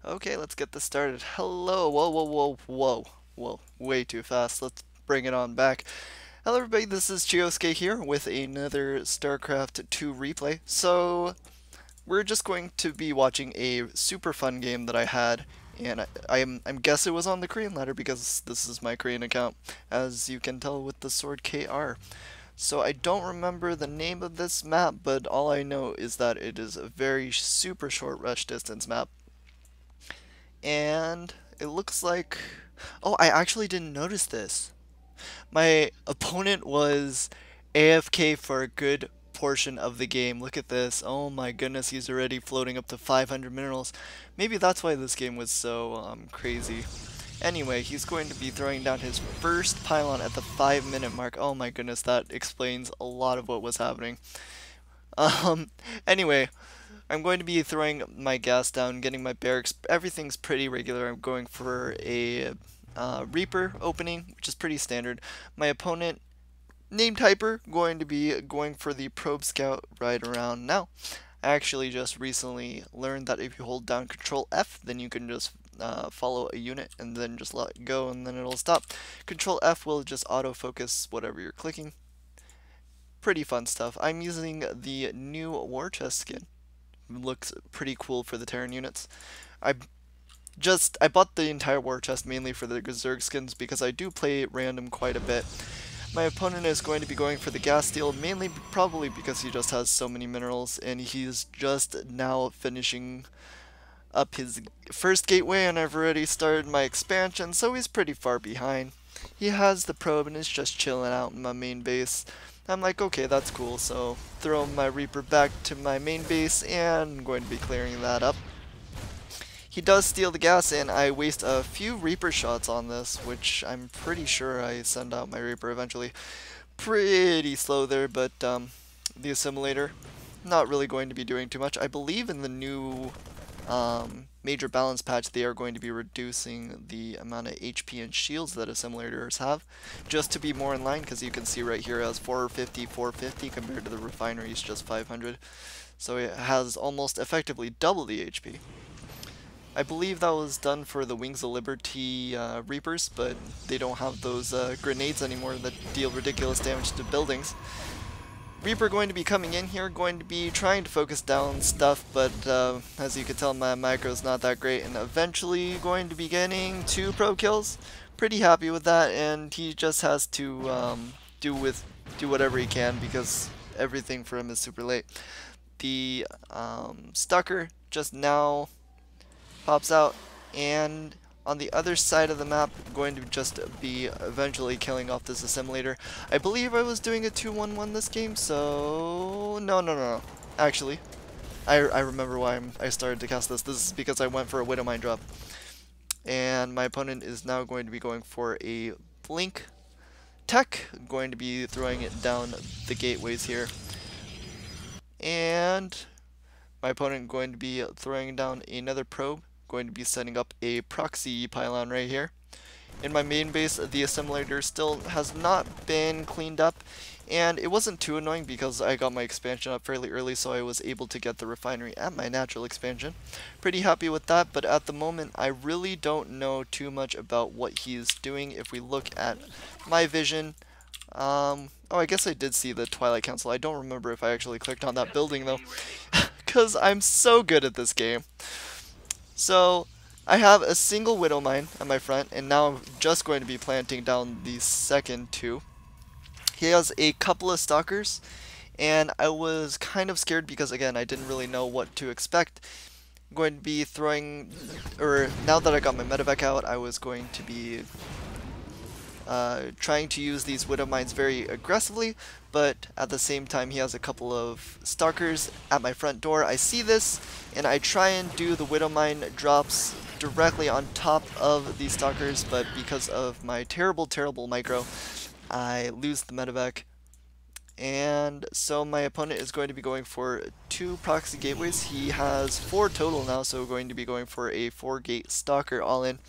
Okay, let's get this started. Hello, whoa, whoa, whoa, whoa, whoa, way too fast. Let's bring it on back. Hello, everybody. This is Chiosuke here with another StarCraft 2 replay. So we're just going to be watching a super fun game that I had, and I guess it was on the Korean ladder because this is my Korean account, as you can tell with the sword KR. So I don't remember the name of this map, but all I know is that it is a very super short rush distance map and it looks like... Oh, I actually didn't notice this. My opponent was AFK for a good portion of the game. Look at this. Oh my goodness, he's already floating up to 500 minerals. Maybe that's why this game was so crazy. Anyway, he's going to be throwing down his first pylon at the 5-minute mark. Oh my goodness, that explains a lot of what was happening. Um, anyway, I'm going to be throwing my gas down, getting my barracks. Everything's pretty regular. I'm going for a Reaper opening, which is pretty standard. My opponent, named Hyper, going to be going for the Probe Scout right around now. I actually just recently learned that if you hold down Control F, then you can just follow a unit and then just let it go and then it'll stop. Control F will just autofocus whatever you're clicking. Pretty fun stuff. I'm using the new War Chest skin. Looks pretty cool for the Terran units. I I bought the entire war chest mainly for the Zerg skins because I do play random quite a bit. My opponent is going to be going for the gas steel mainly probably because he just has so many minerals and he's just now finishing up his first gateway and I've already started my expansion, so he's pretty far behind. He has the probe and is just chilling out in my main base. I'm like, okay, that's cool, so throw my Reaper back to my main base and I'm going to be clearing that up. He does steal the gas and I waste a few Reaper shots on this, which I'm pretty sure I send out my Reaper eventually. Pretty slow there, but the assimilator, not really going to be doing too much. I believe in the new major balance patch they are going to be reducing the amount of HP and shields that assimilators have, just to be more in line, because you can see right here it has 450, 450 compared to the refinery's just 500. So it has almost effectively double the HP. I believe that was done for the Wings of Liberty Reapers, but they don't have those grenades anymore that deal ridiculous damage to buildings. Reaper going to be coming in here, going to be trying to focus down stuff, but as you can tell my micro is not that great, and eventually going to be getting 2 pro kills. Pretty happy with that, and he just has to do whatever he can because everything for him is super late. The Stucker just now pops out, and on the other side of the map, going to just be eventually killing off this assimilator. I believe I was doing a 2-1-1 this game, so... No. Actually, I remember why I started to cast this. This is because I went for a Widowmine drop. And my opponent is now going to be going for a Blink Tech, going to be throwing it down the gateways here. And my opponent going to be throwing down another probe, going to be setting up a proxy pylon right here. In my main base, the assimilator still has not been cleaned up, and it wasn't too annoying because I got my expansion up fairly early, so I was able to get the refinery at my natural expansion. Pretty happy with that, but at the moment I really don't know too much about what he's doing. If we look at my vision, oh, I guess I did see the Twilight Council. I don't remember if I actually clicked on that building though, because I'm so good at this game. So I have a single Widowmine at my front, and now I'm just going to be planting down the second 2. He has a couple of stalkers, and I was kind of scared because, again, I didn't really know what to expect. I'm going to be throwing, or now that I got my medevac out, I was going to be trying to use these Widowmines very aggressively, but at the same time he has a couple of stalkers at my front door. I see this, and I try and do the Widowmine drops directly on top of these stalkers, but because of my terrible micro, I lose the medevac. And so my opponent is going to be going for 2 proxy gateways. He has 4 total now, so going to be going for a 4-gate stalker all in.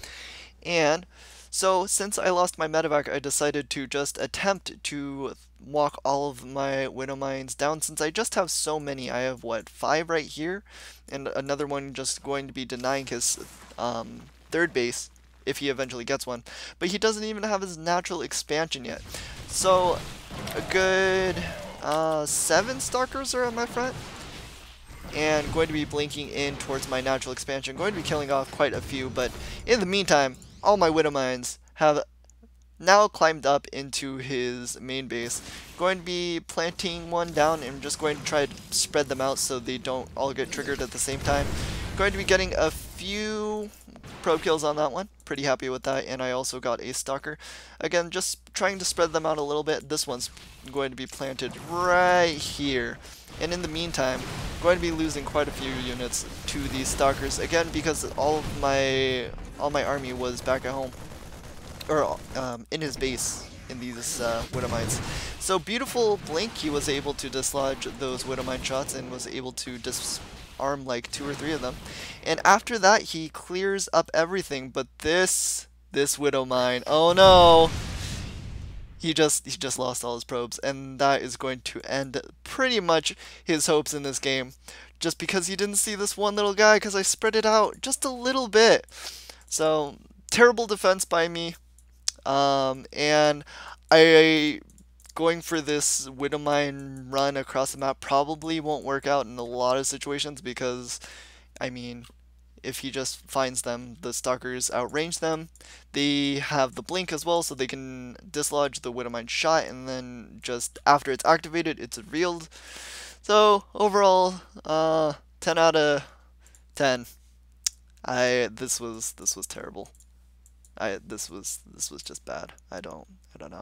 And so since I lost my medevac, I decided to just attempt to walk all of my Widow Mines down since I just have so many. I have, what, 5 right here? And another one just going to be denying his third base if he eventually gets one. But he doesn't even have his natural expansion yet. So, a good 7 Stalkers are at my front. And going to be blinking in towards my natural expansion. Going to be killing off quite a few, but in the meantime, all my Widow Mines have now climbed up into his main base. Going to be planting one down and just going to try to spread them out so they don't all get triggered at the same time. Going to be getting a few probe kills on that one. Pretty happy with that, and I also got a Stalker. Again, just trying to spread them out a little bit. This one's going to be planted right here. And in the meantime, going to be losing quite a few units to these Stalkers. Again, because all my army was back at home. Or in his base in these Widow Mines. So beautiful blink, he was able to dislodge those Widow Mine shots and was able to disarm like 2 or 3 of them. And after that, he clears up everything. But this Widow Mine, oh no! He just lost all his probes, and that is going to end pretty much his hopes in this game. Just because he didn't see this one little guy, because I spread it out just a little bit. So, terrible defense by me. And I going for this Widow Mine run across the map probably won't work out in a lot of situations because, I mean, if he just finds them, the Stalkers outrange them. They have the blink as well, so they can dislodge the Widow Mine shot, and then just after it's activated, it's revealed. So overall, 10 out of 10. This was terrible. This was just bad. I don't know.